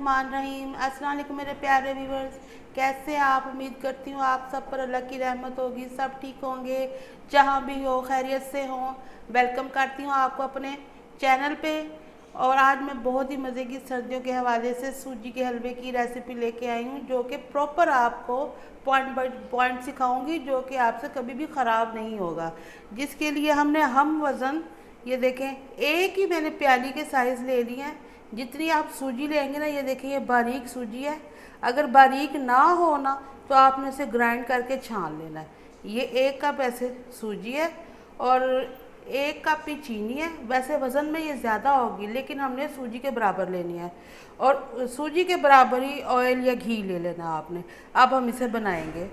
बिस्मिल्लाहिर्रहमानिर्रहीम। अस्सलाम वालेकुम मेरे प्यारे व्यूवर्स, कैसे आप? उम्मीद करती हूँ आप सब पर अल्लाह की रहमत होगी, सब ठीक होंगे, जहाँ भी हो खैरियत से हों। वेलकम करती हूँ आपको अपने चैनल पे। और आज मैं बहुत ही मज़े की सर्दियों के हवाले से सूजी के हलवे की रेसिपी लेके आई हूँ, जो कि प्रॉपर आपको पॉइंट बाय पॉइंट सिखाऊंगी, जो कि आपसे कभी भी ख़राब नहीं होगा। जिसके लिए हमने हम वज़न, ये देखें, एक ही मैंने प्याली के साइज़ ले लिए हैं। जितनी आप सूजी लेंगे ना, ये देखिए ये बारीक सूजी है। अगर बारीक ना हो ना तो आपने इसे ग्राइंड करके छान लेना है। ये 1 कप ऐसे सूजी है और 1 कप ही चीनी है। वैसे वज़न में ये ज़्यादा होगी, लेकिन हमने सूजी के बराबर लेनी है और सूजी के बराबर ही ऑयल या घी ले लेना आपने। अब हम इसे बनाएंगे।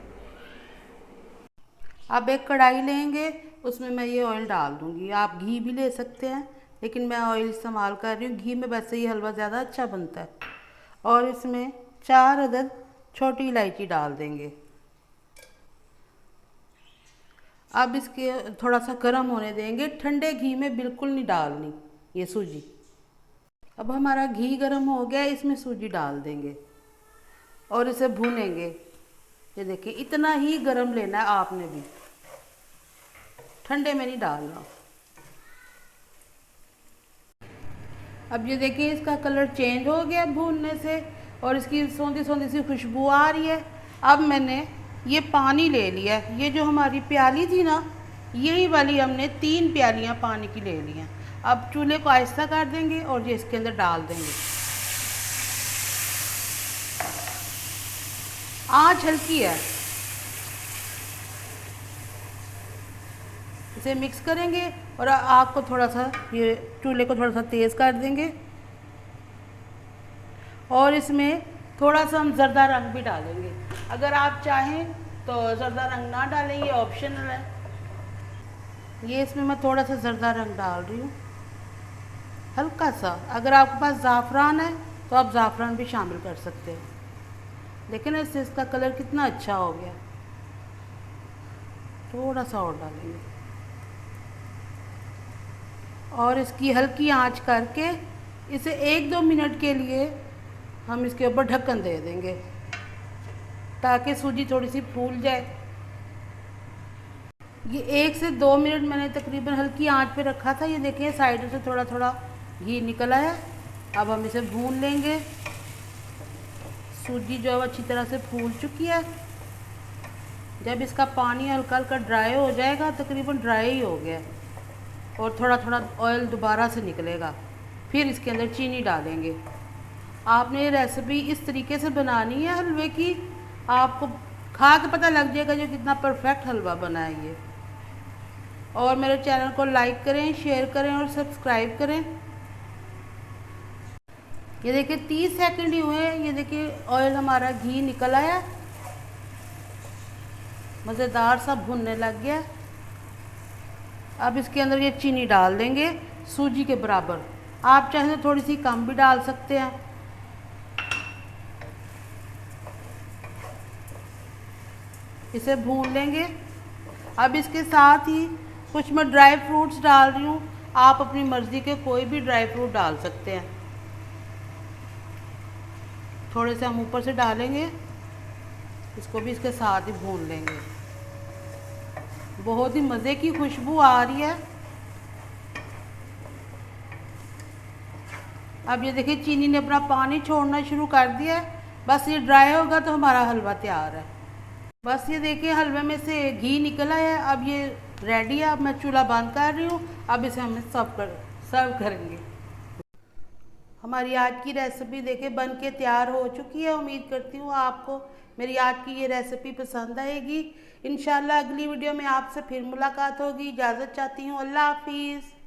अब एक कढ़ाई लेंगे, उसमें मैं ये ऑयल डाल दूँगी। आप घी भी ले सकते हैं, लेकिन मैं ऑयल इस्तेमाल कर रही हूँ। घी में वैसे ही हलवा ज़्यादा अच्छा बनता है। और इसमें 4 अदद छोटी इलायची डाल देंगे। अब इसके थोड़ा सा गर्म होने देंगे, ठंडे घी में बिल्कुल नहीं डालनी ये सूजी। अब हमारा घी गर्म हो गया, इसमें सूजी डाल देंगे और इसे भूनेंगे। ये देखिए इतना ही गर्म लेना है आपने भी, ठंडे में नहीं डालना। अब ये देखिए इसका कलर चेंज हो गया भूनने से और इसकी सौंधी सौंधी सी खुशबू आ रही है। अब मैंने ये पानी ले लिया है। ये जो हमारी प्याली थी ना, यही वाली हमने 3 प्यालियाँ पानी की ले ली हैं। अब चूल्हे को आहिस्ता कर देंगे और ये इसके अंदर डाल देंगे। आँच हल्की है। इसे मिक्स करेंगे और आग को थोड़ा सा, ये चूल्हे को थोड़ा सा तेज़ कर देंगे और इसमें थोड़ा सा हम ज़रदा रंग भी डालेंगे। अगर आप चाहें तो ज़रदा रंग ना डालें, ये ऑप्शनल है। ये इसमें मैं थोड़ा सा ज़रदा रंग डाल रही हूँ, हल्का सा। अगर आपके पास ज़ाफ़रान है तो आप ज़ाफ़रान भी शामिल कर सकते हैं। लेकिन इससे इसका कलर कितना अच्छा हो गया। थोड़ा सा और डालेंगे और इसकी हल्की आंच करके इसे 1-2 मिनट के लिए हम इसके ऊपर ढक्कन दे देंगे, ताकि सूजी थोड़ी सी फूल जाए। ये 1 से 2 मिनट मैंने तकरीबन हल्की आंच पे रखा था। ये देखिए साइड से थोड़ा थोड़ा घी निकल आया। अब हम इसे भून लेंगे। सूजी जो है अच्छी तरह से फूल चुकी है। जब इसका पानी हल्का हल्का ड्राई हो जाएगा, तकरीबन ड्राई ही हो गया, और थोड़ा थोड़ा ऑयल दोबारा से निकलेगा, फिर इसके अंदर चीनी डालेंगे। आपने ये रेसिपी इस तरीके से बनानी है हलवे की, आपको खा के पता लग जाएगा जो कितना परफेक्ट हलवा बना है ये। और मेरे चैनल को लाइक करें, शेयर करें और सब्सक्राइब करें। ये देखिए 30 सेकंड ही हुए। ये देखिए ऑयल हमारा घी निकल आया, मज़ेदार सा भुनने लग गया। अब इसके अंदर ये चीनी डाल देंगे सूजी के बराबर। आप चाहें तो थोड़ी सी कम भी डाल सकते हैं। इसे भून लेंगे। अब इसके साथ ही कुछ मैं ड्राई फ्रूट्स डाल रही हूँ। आप अपनी मर्ज़ी के कोई भी ड्राई फ्रूट डाल सकते हैं। थोड़े से हम ऊपर से डालेंगे, इसको भी इसके साथ ही भून लेंगे। बहुत ही मज़े की खुशबू आ रही है। अब ये देखिए चीनी ने अपना पानी छोड़ना शुरू कर दिया है। बस ये ड्राई होगा तो हमारा हलवा तैयार है। बस ये देखिए हलवे में से घी निकला है। अब ये रेडी है। अब मैं चूल्हा बंद कर रही हूँ। अब इसे हम सर्व करेंगे। हमारी आज की रेसिपी देखिए बन के तैयार हो चुकी है। उम्मीद करती हूँ आपको मेरी आज की ये रेसिपी पसंद आएगी। इंशाल्लाह अगली वीडियो में आपसे फिर मुलाकात होगी। इजाज़त चाहती हूँ। अल्लाह हाफिज़।